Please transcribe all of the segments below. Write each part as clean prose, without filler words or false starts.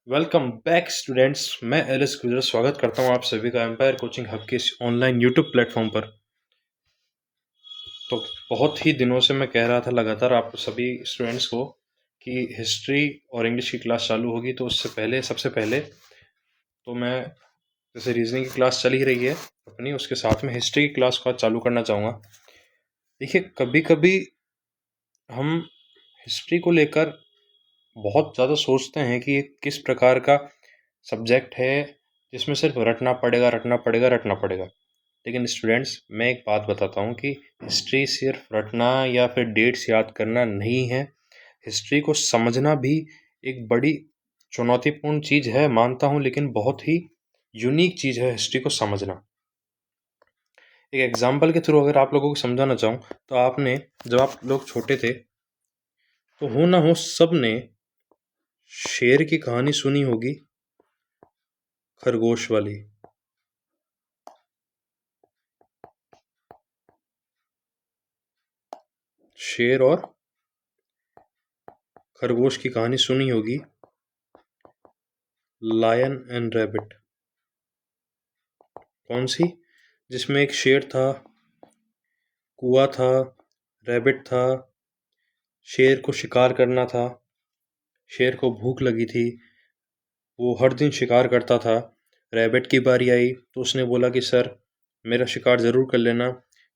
Welcome back students. मैं Alice गुजर स्वागत करता हूं आप सभी का एम्पायर कोचिंग हब के इस ऑनलाइन यूट्यूब प्लेटफॉर्म पर। तो बहुत ही दिनों से मैं कह रहा था लगातार आप सभी स्टूडेंट्स को कि हिस्ट्री और इंग्लिश की क्लास चालू होगी, तो उससे पहले सबसे पहले तो मैं जैसे रीजनिंग की क्लास चल ही रही है अपनी, उसके साथ में हिस्ट्री की क्लास को आज चालू करना चाहूँगा। देखिए, कभी कभी हम हिस्ट्री को लेकर बहुत ज़्यादा सोचते हैं कि ये किस प्रकार का सब्जेक्ट है जिसमें सिर्फ रटना पड़ेगा रटना पड़ेगा रटना पड़ेगा। लेकिन स्टूडेंट्स, मैं एक बात बताता हूँ कि हिस्ट्री सिर्फ रटना या फिर डेट्स याद करना नहीं है। हिस्ट्री को समझना भी एक बड़ी चुनौतीपूर्ण चीज़ है, मानता हूँ, लेकिन बहुत ही यूनिक चीज़ है हिस्ट्री को समझना। एक एग्जाम्पल के थ्रू अगर आप लोगों को समझाना चाहूँ तो आपने, जब आप लोग छोटे थे तो हो ना हो सब ने शेर की कहानी सुनी होगी, खरगोश वाली। शेर और खरगोश की कहानी सुनी होगी, लायन एंड रैबिट। कौन सी? जिसमें एक शेर था, कुआ था, रैबिट था। शेर को शिकार करना था, शेर को भूख लगी थी, वो हर दिन शिकार करता था। रैबिट की बारी आई तो उसने बोला कि सर, मेरा शिकार ज़रूर कर लेना,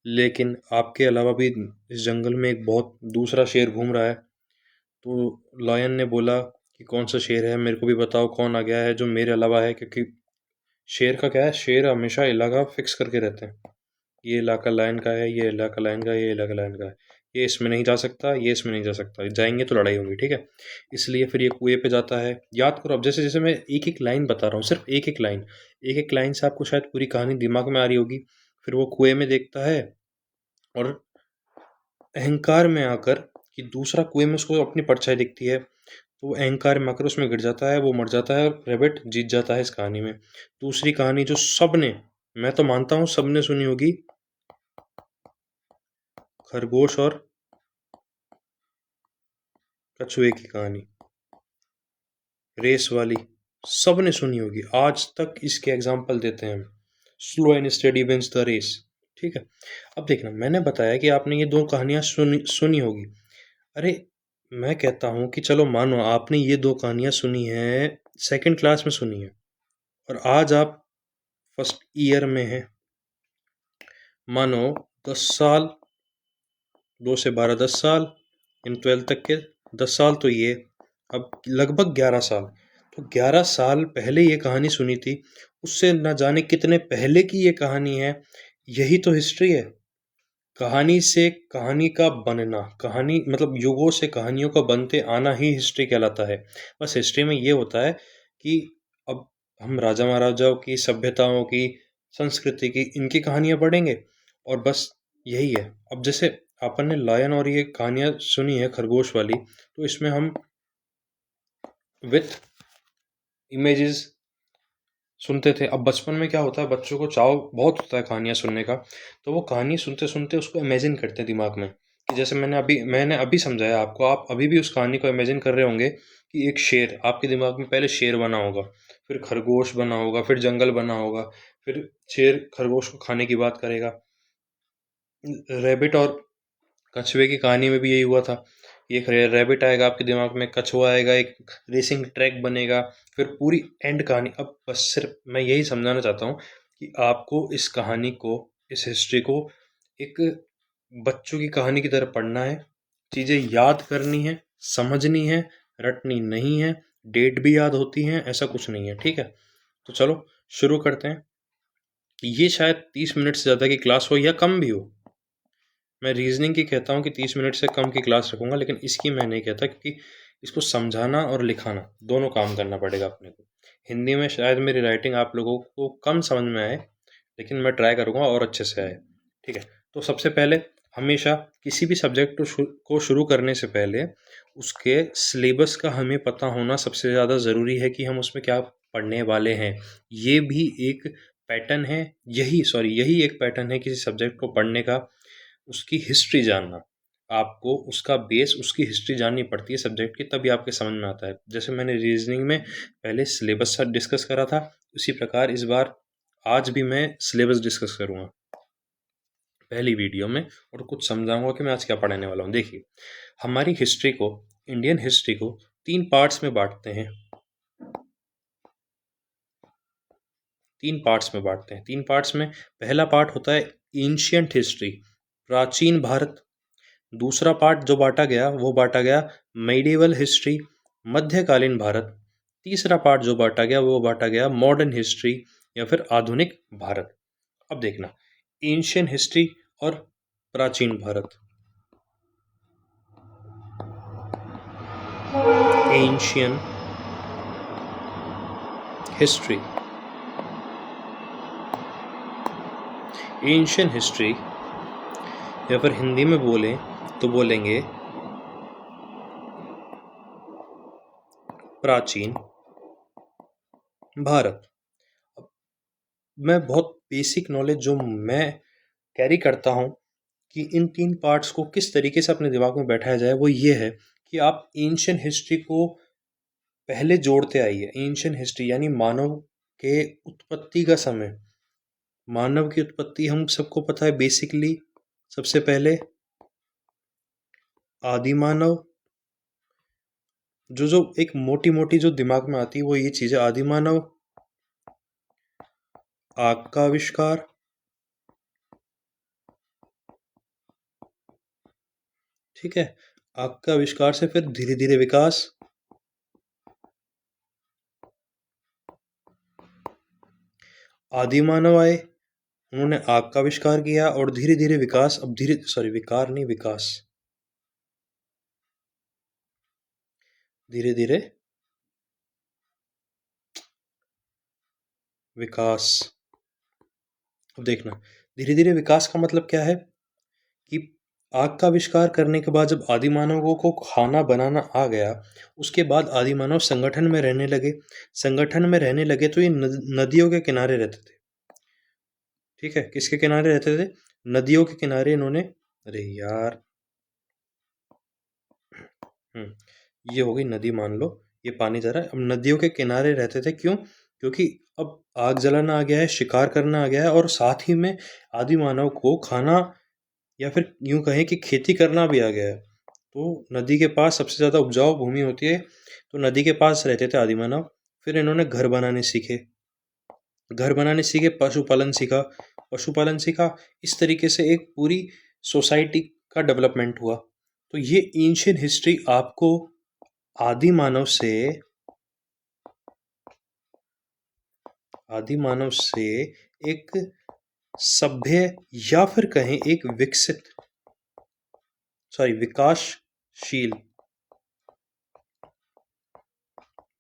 लेकिन आपके अलावा भी इस जंगल में एक बहुत दूसरा शेर घूम रहा है। तो लायन ने बोला कि कौन सा शेर है, मेरे को भी बताओ कौन आ गया है जो मेरे अलावा है, क्योंकि शेर का क्या है, शेर हमेशा इलाका फिक्स करके रहते हैं। ये इलाका लायन का है, ये इलाका लायन का है, ये इलाका लायन का है, ये इसमें नहीं जा सकता, ये इसमें नहीं जा सकता, जाएंगे तो लड़ाई होगी, ठीक है। इसलिए फिर ये कुएं पे जाता है। याद करो, अब जैसे जैसे मैं एक एक लाइन बता रहा हूँ, सिर्फ एक एक लाइन से आपको शायद पूरी कहानी दिमाग में आ रही होगी। फिर वो कुएं में देखता है और अहंकार में आकर कि दूसरा कुएं में उसको अपनी परछाई दिखती है, तो वो अहंकार में आकर उसमें गिर जाता है, वो मर जाता है और रैबिट जीत जाता है इस कहानी में। दूसरी कहानी जो सबने, मैं तो मानता हूँ सबने सुनी होगी, खरगोश और कछुए की कहानी, रेस वाली। सबने सुनी होगी, आज तक इसके एग्जाम्पल देते हैं हम। Slow and steady wins the race. ठीक है। अब देखना, मैंने बताया कि आपने ये दो कहानियां सुनी होगी। अरे, मैं कहता हूँ कि चलो मानो आपने ये दो कहानियां सुनी है, सेकंड क्लास में सुनी है, और आज आप फर्स्ट ईयर में हैं। मानो 10 साल, 2 से 12 10 साल, इन 12 तक के 10 साल, तो ये अब लगभग 11 साल। तो 11 साल पहले ये कहानी सुनी थी, उससे न जाने कितने पहले की ये कहानी है। यही तो हिस्ट्री है। कहानी से कहानी का बनना, कहानी मतलब युगों से कहानियों का बनते आना ही हिस्ट्री कहलाता है। बस हिस्ट्री में ये होता है कि अब हम राजा महाराजाओं की, सभ्यताओं की, संस्कृति की, इनकी कहानियां पढ़ेंगे, और बस यही है। अब जैसे अपन ने लायन और ये कहानियां सुनी है खरगोश वाली, तो इसमें हम विथ इमेजेस सुनते थे। अब बचपन में क्या होता है, बच्चों को चाव बहुत होता है कहानियां सुनने का, तो वो कहानी सुनते सुनते उसको इमेजिन करते हैं दिमाग में। कि जैसे मैंने अभी समझाया आपको, आप अभी भी उस कहानी को इमेजिन कर रहे होंगे कि एक शेर आपके दिमाग में, पहले शेर बना होगा, फिर खरगोश बना होगा, फिर जंगल बना होगा, फिर शेर खरगोश को खाने की बात करेगा। रैबिट और कछुए की कहानी में भी यही हुआ था। एक रैबिट आएगा आपके दिमाग में, कछुआ आएगा, एक रेसिंग ट्रैक बनेगा, फिर पूरी एंड कहानी। अब बस सिर्फ मैं यही समझाना चाहता हूँ कि आपको इस कहानी को, इस हिस्ट्री को एक बच्चों की कहानी की तरह पढ़ना है। चीज़ें याद करनी है, समझनी है, रटनी नहीं है। डेट भी याद होती है, ऐसा कुछ नहीं है, ठीक है। तो चलो शुरू करते हैं। ये शायद 30 मिनट से ज़्यादा की क्लास हो या कम भी हो। मैं रीजनिंग की कहता हूँ कि 30 मिनट से कम की क्लास रखूँगा, लेकिन इसकी मैं नहीं कहता, क्योंकि इसको समझाना और लिखाना दोनों काम करना पड़ेगा अपने को। हिंदी में शायद मेरी राइटिंग आप लोगों को कम समझ में आए, लेकिन मैं ट्राई करूँगा और अच्छे से आए, ठीक है। तो सबसे पहले, हमेशा किसी भी सब्जेक्ट को शुरू करने से पहले उसके सिलेबस का हमें पता होना सबसे ज़्यादा ज़रूरी है, कि हम उसमें क्या पढ़ने वाले हैं। ये भी एक पैटर्न है, यही एक पैटर्न है किसी सब्जेक्ट को पढ़ने का, उसकी हिस्ट्री जानना। आपको उसका बेस, उसकी हिस्ट्री जाननी पड़ती है सब्जेक्ट की, तभी आपके समझ में आता है। जैसे मैंने रीजनिंग में पहले सिलेबस डिस्कस करा था, उसी प्रकार इस बार आज भी मैं सिलेबस डिस्कस करूँगा पहली वीडियो में, और कुछ समझाऊंगा कि मैं आज क्या पढ़ाने वाला हूँ। देखिए, हमारी हिस्ट्री को, इंडियन हिस्ट्री को 3 पार्ट्स में बांटते हैं। 3 पार्ट्स में बांटते हैं। 3 पार्ट्स में पहला पार्ट होता है एंशियंट हिस्ट्री, प्राचीन भारत। दूसरा पार्ट जो बांटा गया वो बांटा गया मेडिवल हिस्ट्री, मध्यकालीन भारत। तीसरा पार्ट जो बांटा गया वो बांटा गया मॉडर्न हिस्ट्री या फिर आधुनिक भारत। अब देखना, एंशियंट हिस्ट्री और प्राचीन Bharat. Ancient history, ancient history या फिर हिंदी में बोलें तो बोलेंगे प्राचीन भारत। मैं बहुत बेसिक नॉलेज जो मैं कैरी करता हूँ कि इन 3 पार्ट्स को किस तरीके से अपने दिमाग में बैठाया जाए, वो ये है कि आप एंशियंट हिस्ट्री को पहले जोड़ते आइए। एंशियंट हिस्ट्री यानी मानव के उत्पत्ति का समय। मानव की उत्पत्ति हम सबको पता है बेसिकली, सबसे पहले आदि मानव। जो एक मोटी मोटी जो दिमाग में आती है वो ये चीज़ें, आदि मानव, आग का आविष्कार, ठीक है, आग का आविष्कार से फिर धीरे धीरे विकास, आदि मानव आए, उन्होंने आग का आविष्कार किया और धीरे धीरे विकास, अब धीरे, सॉरी विकार नहीं, विकास, धीरे धीरे विकास। अब देखना, धीरे धीरे विकास का मतलब क्या है कि आग का आविष्कार करने के बाद जब आदि मानवों को खाना बनाना आ गया, उसके बाद आदि मानव संगठन में रहने लगे। संगठन में रहने लगे तो ये नदियों के किनारे रहते थे, ठीक है। किसके किनारे रहते थे? नदियों के किनारे इन्होंने, अरे यार, ये हो गई नदी, मान लो ये पानी जा रहा है। अब नदियों के किनारे रहते थे, क्यों? क्योंकि अब आग जलाना आ गया है, शिकार करना आ गया है, और साथ ही में आदि मानव को खाना या फिर यूं कहें कि खेती करना भी आ गया है। तो नदी के पास सबसे ज़्यादा उपजाऊ भूमि होती है, तो नदी के पास रहते थे आदि मानव। फिर इन्होंने घर बनाने सीखे, घर बनाने सीखे, पशुपालन सीखा, पशुपालन सीखा। इस तरीके से एक पूरी सोसाइटी का डेवलपमेंट हुआ। तो ये एंशियंट हिस्ट्री आपको आदि मानव से, आदि मानव से एक सभ्य या फिर कहें एक विकसित, सॉरी विकासशील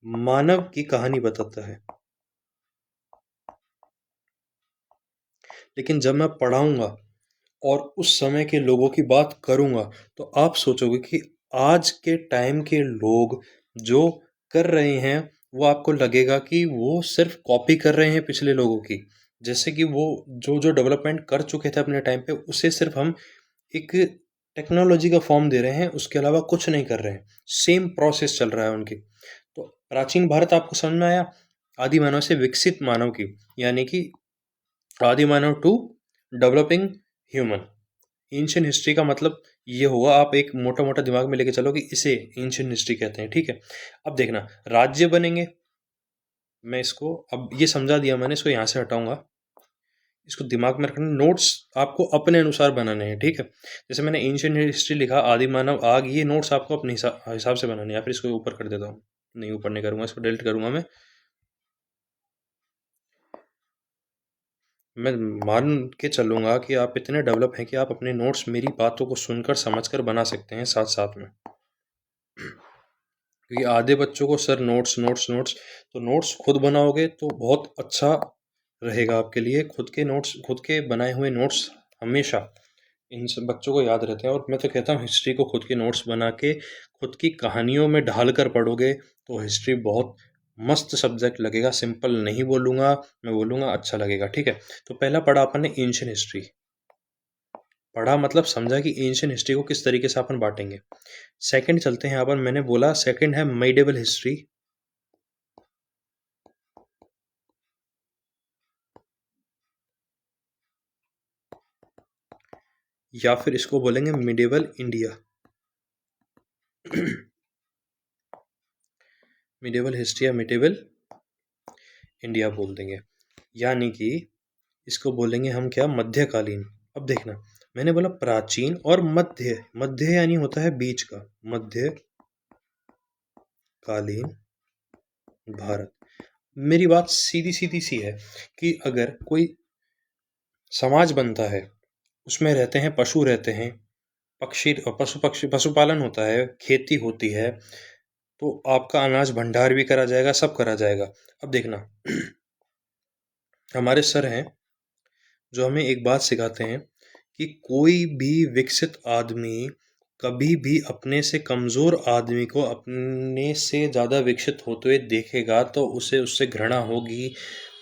मानव की कहानी बताता है। लेकिन जब मैं पढ़ाऊंगा और उस समय के लोगों की बात करूंगा तो आप सोचोगे कि आज के टाइम के लोग जो कर रहे हैं वो आपको लगेगा कि वो सिर्फ कॉपी कर रहे हैं पिछले लोगों की। जैसे कि वो जो जो डेवलपमेंट कर चुके थे अपने टाइम पे, उसे सिर्फ हम एक टेक्नोलॉजी का फॉर्म दे रहे हैं, उसके अलावा कुछ नहीं कर रहे हैं। सेम प्रोसेस चल रहा है उनकी। तो प्राचीन भारत आपको समझ में आया? आदि मानव से विकसित मानव की, यानी कि आदि मानव to developing human. Ancient history का मतलब ये होगा, आप एक मोटा मोटा दिमाग में लेके चलो कि इसे एंशियंट हिस्ट्री कहते हैं, ठीक है। अब देखना, राज्य बनेंगे। मैं इसको अब ये समझा दिया मैंने, इसको यहाँ से हटाऊंगा। इसको दिमाग में रखना, नोट्स आपको अपने अनुसार बनाने हैं, ठीक है। जैसे मैंने एंशियंट हिस्ट्री लिखा, आदि मानव, आग, ये नोट्स आपको अपने हिसाब से बनाने हैं। या फिर इसको ऊपर कर देता हूँ, नहीं ऊपर नहीं करूँगा, इसको डिलीट करूँगा मैं मान के चलूँगा कि आप इतने डेवलप हैं कि आप अपने नोट्स मेरी बातों को सुनकर समझकर बना सकते हैं साथ साथ में। क्योंकि आधे बच्चों को सर नोट्स नोट्स नोट्स, तो नोट्स खुद बनाओगे तो बहुत अच्छा रहेगा आपके लिए। खुद के नोट्स, खुद के बनाए हुए नोट्स हमेशा इन सब बच्चों को याद रहते हैं। और मैं तो कहता हूँ हिस्ट्री को खुद के नोट्स बना के खुद की कहानियों में ढाल कर पढ़ोगे तो हिस्ट्री बहुत मस्त सब्जेक्ट लगेगा। सिंपल नहीं बोलूँगा मैं, बोलूँगा अच्छा लगेगा, ठीक है। तो पहला पढ़ा अपन ने एंशियंट हिस्ट्री, पढ़ा मतलब समझा कि एंशियंट हिस्ट्री को किस तरीके से अपन बांटेंगे। सेकंड चलते हैं अपन, मैंने बोला सेकंड है मिडिवल हिस्ट्री, या फिर इसको बोलेंगे मिडिवल इंडिया। मिडिवल हिस्ट्री या मिडिवल इंडिया बोल देंगे, यानी कि इसको बोलेंगे हम क्या, मध्यकालीन। अब देखना, मैंने बोला प्राचीन और मध्य, मध्य यानी होता है बीच का, मध्यकालीन भारत। मेरी बात सीधी सीधी सी है कि अगर कोई समाज बनता है, उसमें रहते हैं पशु, रहते हैं पक्षी, पशु पशुपालन होता है, खेती होती है, तो आपका अनाज भंडार भी करा जाएगा, सब करा जाएगा। अब देखना, हमारे सर हैं जो हमें एक बात सिखाते हैं कि कोई भी विकसित आदमी कभी भी अपने से कमज़ोर आदमी को अपने से ज़्यादा विकसित होते हुए देखेगा तो उसे उससे घृणा होगी,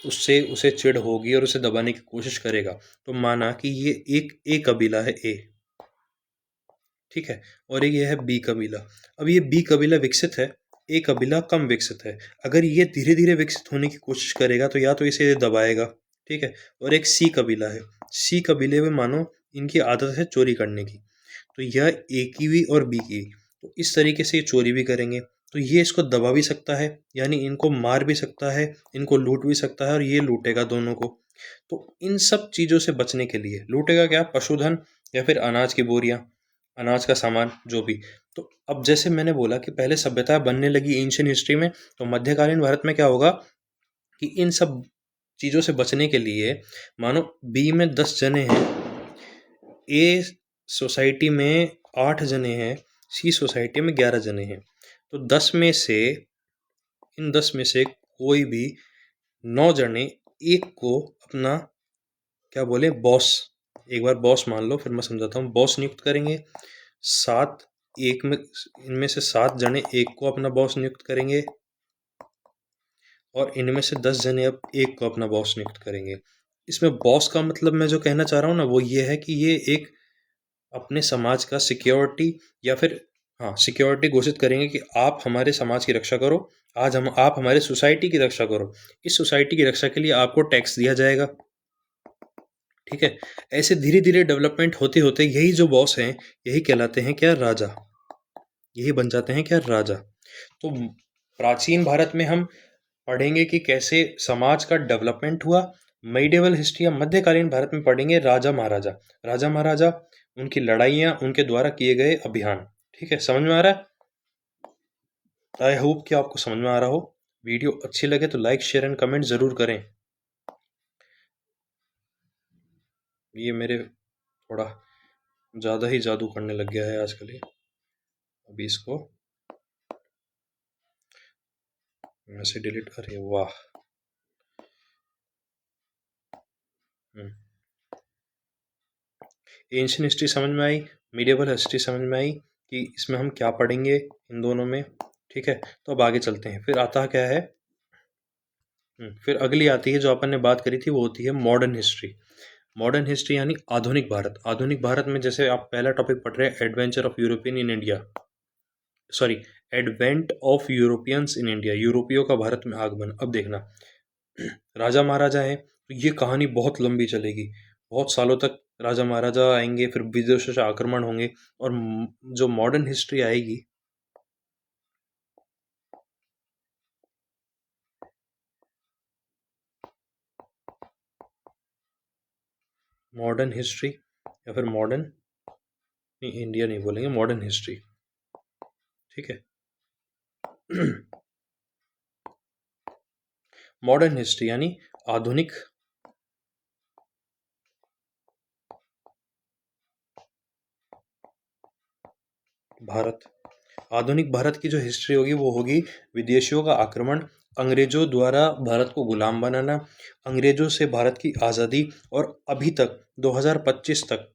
उससे उसे चिढ़ होगी और उसे दबाने की कोशिश करेगा। तो माना कि ये एक ए कबीला है, ए, ठीक है, और एक ये है बी कबीला। अब ये बी कबीला विकसित है, ए कबीला कम विकसित है। अगर ये धीरे धीरे विकसित होने की कोशिश करेगा तो या तो इसे दबाएगा, ठीक है। और एक सी कबीला है, सी कबीले में मानो इनकी आदत है चोरी करने की, तो यह ए की भी और बी की, तो इस तरीके से ये चोरी भी करेंगे, तो ये इसको दबा भी सकता है, यानी इनको मार भी सकता है, इनको लूट भी सकता है, और ये लूटेगा दोनों को। तो इन सब चीज़ों से बचने के लिए लूटेगा क्या, पशुधन या फिर अनाज की बोरियां, अनाज का सामान जो भी। तो अब जैसे मैंने बोला कि पहले सभ्यता बनने लगी एंशियंट हिस्ट्री में, तो मध्यकालीन भारत में क्या होगा कि इन सब चीज़ों से बचने के लिए, मानो बी में 10 जने हैं, ए सोसाइटी में 8 जने हैं, सी सोसाइटी में 11 जने हैं, तो 10 में से, इन 10 में से कोई भी 9 जने एक को अपना क्या बोले बॉस, एक बार बॉस मान लो, फिर मैं समझाता हूँ, बॉस नियुक्त करेंगे। 7 एक में, इनमें से 7 जने एक को अपना बॉस नियुक्त करेंगे, और इनमें से 10 जने अब एक को अपना बॉस नियुक्त करेंगे। इसमें बॉस का मतलब मैं जो कहना चाह रहा हूँ ना, वो ये है कि ये एक अपने समाज का सिक्योरिटी, या फिर हाँ सिक्योरिटी घोषित करेंगे कि आप हमारे समाज की रक्षा करो, आज हम आप हमारे सोसाइटी की रक्षा करो, इस सोसाइटी की रक्षा के लिए आपको टैक्स दिया जाएगा, ठीक है। ऐसे धीरे धीरे डेवलपमेंट होते होते यही जो बॉस हैं, यही कहलाते हैं क्या, राजा, यही बन जाते हैं क्या, राजा। तो प्राचीन भारत में हम पढ़ेंगे कि कैसे समाज का डेवलपमेंट हुआ। मिडिवल हिस्ट्री या मध्यकालीन भारत में पढ़ेंगे राजा महाराजा, राजा महाराजा, उनकी लड़ाइयाँ, उनके द्वारा किए गए अभियान, ठीक है। समझ में आ रहा है? आई होप कि आपको समझ में आ रहा हो। वीडियो अच्छी लगे तो लाइक शेयर एंड कमेंट ज़रूर करें। ये मेरे थोड़ा ज़्यादा ही जादू करने लग गया है आजकल ये। अभी इसको ऐसे डिलीट करिए, वाह। एंशियंट हिस्ट्री समझ में आई, मिडिवल हिस्ट्री समझ में आई कि इसमें हम क्या पढ़ेंगे इन दोनों में, ठीक है। तो अब आगे चलते हैं, फिर आता क्या है, फिर अगली आती है जो अपन ने बात करी थी, वो होती है मॉडर्न हिस्ट्री। मॉडर्न हिस्ट्री यानी आधुनिक भारत। आधुनिक भारत में जैसे आप पहला टॉपिक पढ़ रहे हैं, adventure of European in India, sorry, advent of Europeans in India, यूरोपियों का भारत में आगमन। अब देखना, राजा महाराजा हैं तो ये कहानी बहुत लंबी चलेगी, बहुत सालों तक राजा महाराजा आएंगे, फिर विदेशों से आक्रमण होंगे, और जो मॉडर्न हिस्ट्री आएगी, मॉडर्न हिस्ट्री या फिर मॉडर्न, नहीं इंडिया नहीं बोलेंगे, मॉडर्न हिस्ट्री, ठीक है। मॉडर्न हिस्ट्री यानी आधुनिक भारत। आधुनिक भारत की जो हिस्ट्री होगी वो होगी विदेशियों का आक्रमण, अंग्रेजों द्वारा भारत को गुलाम बनाना, अंग्रेजों से भारत की आज़ादी, और अभी तक 2025 तक,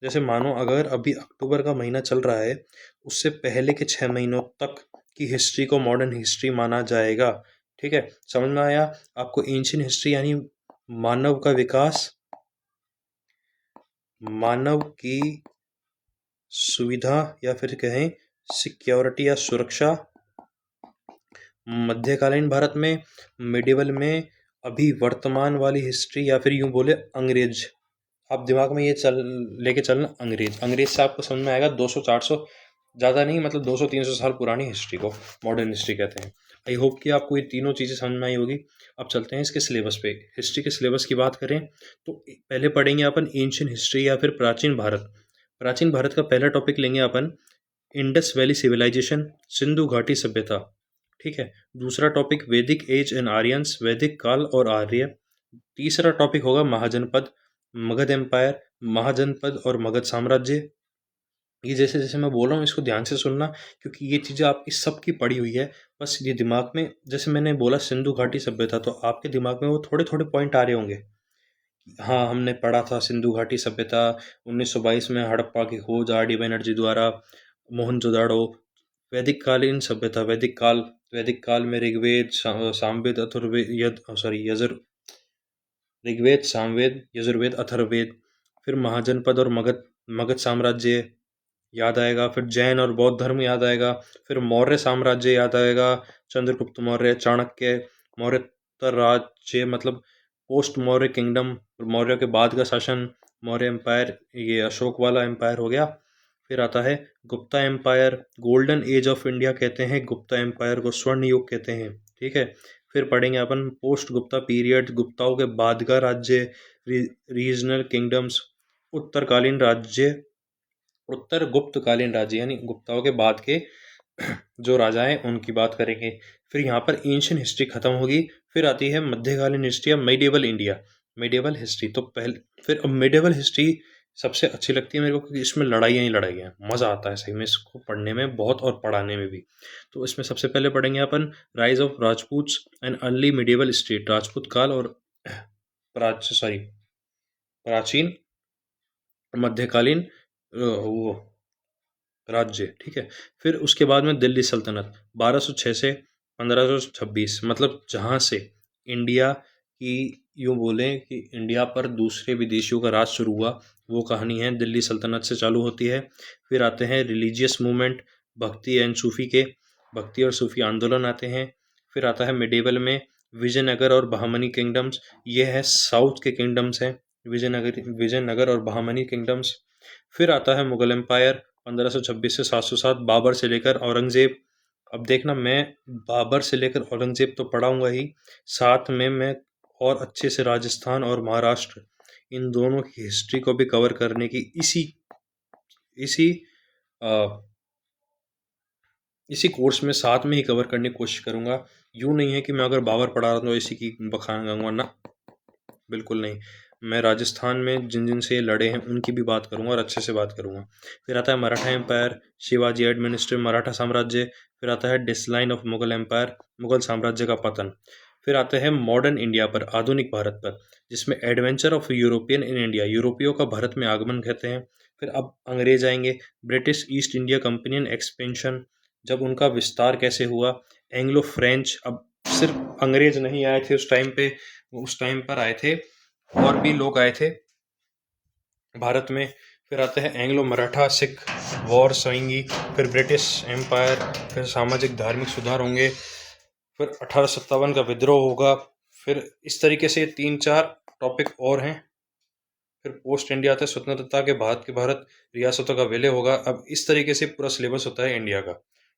जैसे मानो अगर अभी अक्टूबर का महीना चल रहा है, उससे पहले के 6 महीनों तक की हिस्ट्री को मॉडर्न हिस्ट्री माना जाएगा, ठीक है। समझ में आया आपको? एंशियंट हिस्ट्री यानी मानव का विकास, मानव की सुविधा या फिर कहें सिक्योरिटी या सुरक्षा, मध्यकालीन भारत में, मिडिवल में, अभी वर्तमान वाली हिस्ट्री, या फिर यूं बोले अंग्रेज। आप दिमाग में ये लेके चलना, अंग्रेज। अंग्रेज से आपको समझ में आएगा 200-400, ज़्यादा नहीं, मतलब 200-300 साल पुरानी हिस्ट्री को मॉडर्न हिस्ट्री कहते हैं। आई होप कि आपको ये तीनों चीज़ें समझ में आई होगी। अब चलते हैं इसके सिलेबस पे। हिस्ट्री के सिलेबस की बात करें तो पहले पढ़ेंगे अपन एंशियंट हिस्ट्री या फिर प्राचीन भारत। प्राचीन भारत का पहला टॉपिक लेंगे अपन इंडस वैली सिविलाइजेशन, सिंधु घाटी सभ्यता। ठीक है। दूसरा टॉपिक वैदिक एज एंड आर्यंस, वैदिक काल और आर्य। तीसरा टॉपिक होगा महाजनपद, मगध एम्पायर, महाजनपद और मगध साम्राज्य। ये जैसे जैसे मैं बोल रहा हूँ इसको ध्यान से सुनना, क्योंकि ये चीज़ें आपकी सबकी पड़ी हुई है। बस ये दिमाग में, जैसे मैंने बोला सिंधु घाटी सभ्यता, तो आपके दिमाग में वो थोड़े थोड़े पॉइंट आ रहे होंगे। हाँ, हमने पढ़ा था सिंधु घाटी सभ्यता, 1922 में हड़प्पा की खोज आर डी बनर्जी द्वारा, मोहनजोदाड़ो। वैदिक कालीन सभ्यता, वैदिक काल में ऋग्वेद, सामवेद, अथर्ववेद, सॉरी ऋग्वेद, सामवेद, यजुर्वेद, अथर्ववेद। फिर महाजनपद और मगध मगध साम्राज्य याद आएगा। फिर जैन और बौद्ध धर्म याद आएगा। फिर मौर्य साम्राज्य याद आएगा, चंद्रगुप्त मौर्य, चाणक्य, मौर्योत्तर राज्य मतलब पोस्ट मौर्य किंगडम, मौर्य के बाद का शासन, मौर्य एम्पायर, ये अशोक वाला एम्पायर हो गया। फिर आता है Gupta empire, golden age of India कहते हैं गुप्ता एम्पायर को, स्वर्ण युग कहते हैं। ठीक है। फिर पढ़ेंगे अपन पोस्ट गुप्ता पीरियड, गुप्ताओं के बाद का राज्य, रीजनल किंगडम्स, उत्तरकालीन राज्य, उत्तर गुप्तकालीन राज्य यानी गुप्ताओं के बाद के जो राजा हैं उनकी बात करेंगे। फिर यहाँ पर एंशियंट हिस्ट्री खत्म होगी। फिर आती है मध्यकालीन हिस्ट्री या मेडिवल इंडिया, मेडिवल हिस्ट्री। तो पहले फिर अब मेडिवल हिस्ट्री सबसे अच्छी लगती है मेरे को, क्योंकि इसमें लड़ाइयाँ ही लड़ाइयाँ, मज़ा आता है सही में इसको पढ़ने में बहुत और पढ़ाने में भी। तो इसमें सबसे पहले पढ़ेंगे अपन rise of Rajputs and early medieval state, Rajput काल और प्राचीन मध्यकालीन वो राज्य। ठीक है। फिर उसके बाद में दिल्ली सल्तनत 1206 से 1526, मतलब जहाँ से इंडिया की, यूँ बोलें कि इंडिया पर दूसरे विदेशियों का राज शुरू हुआ, वो कहानी है दिल्ली सल्तनत से चालू होती है। फिर आते हैं रिलीजियस मूवमेंट, भक्ति एंड सूफी के, भक्ति और सूफी आंदोलन आते हैं। फिर आता है मिडेवल में विजयनगर और बहामनी किंगडम्स, ये है साउथ के किंगडम्स हैं, विजयनगर और बहामनी किंगडम्स। फिर आता है मुगल एम्पायर 1526 से 707, बाबर से लेकर औरंगजेब। अब देखना, मैं बाबर से लेकर औरंगजेब तो पढ़ाऊंगा ही, साथ में मैं और अच्छे से राजस्थान और महाराष्ट्र, इन दोनों की हिस्ट्री को भी कवर करने की इसी आ, इसी कोर्स में साथ में ही कवर करने की कोशिश करूंगा। यूँ नहीं है कि मैं अगर बाबर पढ़ा रहा हूँ तो इसी की बखान गाऊंगा ना, बिल्कुल नहीं। मैं राजस्थान में जिन जिन से लड़े हैं उनकी भी बात करूंगा और अच्छे से बात करूंगा। फिर आता है मराठा एम्पायर, शिवाजी एडमिनिस्ट्रेट मराठा साम्राज्य। फिर आता है decline of Mughal empire, Mughal साम्राज्य का पतन। फिर आते हैं मॉडर्न इंडिया पर, आधुनिक भारत पर, जिसमें adventure of European in India, यूरोपियों का भारत में आगमन कहते हैं। फिर अब अंग्रेज आएंगे, British east India company and expansion, जब उनका विस्तार कैसे हुआ। एंग्लो फ्रेंच, अब सिर्फ अंग्रेज नहीं आए थे उस टाइम पे, उस टाइम पर आए थे और भी लोग आए थे भारत में। फिर आते हैं एंग्लो मराठा सिख वॉर सवेंगी, फिर ब्रिटिश एम्पायर, फिर सामाजिक धार्मिक सुधार होंगे, फिर 1857 का विद्रोह होगा। फिर इस तरीके से 3-4 टॉपिक और हैं। फिर पोस्ट इंडिया आता है स्वतंत्रता के बाद के भारत, रियासतों का विलय होगा। अब इस तरीके से पूरा सिलेबस होता है इंडिया का।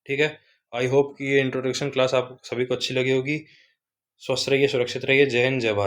ठीक है। आई होप कि ये इंट्रोडक्शन क्लास आप सभी को अच्छी लगी होगी। स्वस्थ रहिए, सुरक्षित रहिए। जय हिंद, जय भारत।